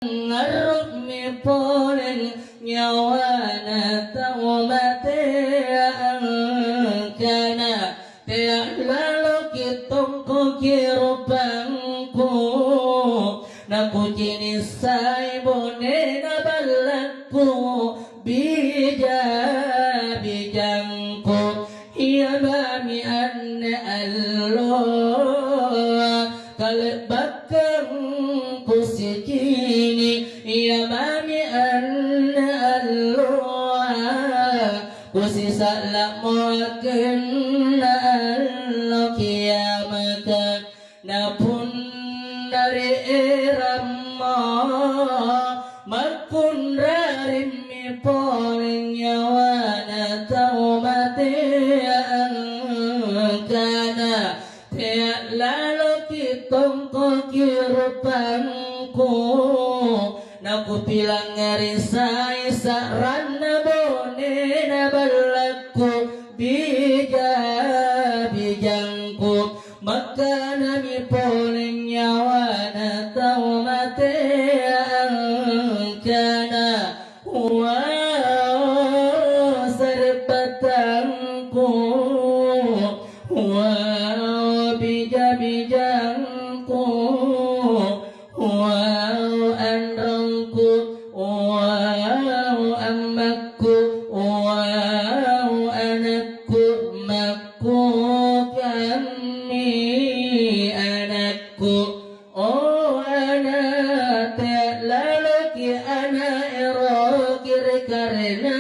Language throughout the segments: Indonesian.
ngarep mi polen nyawana taumate angkana tiak lalu kitong kukirupangku naku jenis say bone na balakku bija bijangku iya mami anne Allah kalbakang kusikini iya mami anne Allah kusisa mo akenna Allah kiamatan napun dari irama makun dari mi poling nyawana taumati angkana tiak lalu kitong kukirupangku naku pilang ngarisai sarana bone na balakku bija bijangku maka nami poling nyawana taumate angkana wow serbatangku wow bija-bijangku wow androngku wow amakku wow anakku makku kami anakku oh anak lalaki anak ero kiri karena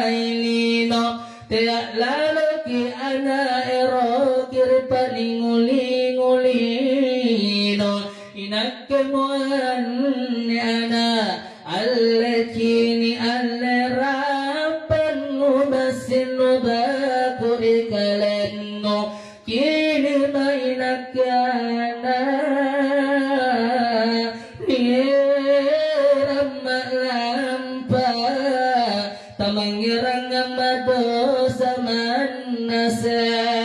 ilino tiak lalaki anak ero kiri palingulingulino inak kemuan anak alle kini alle rapan ngubasin ubakuri kalenno kini mainak anak niram lampa tamangirang amadosa manasa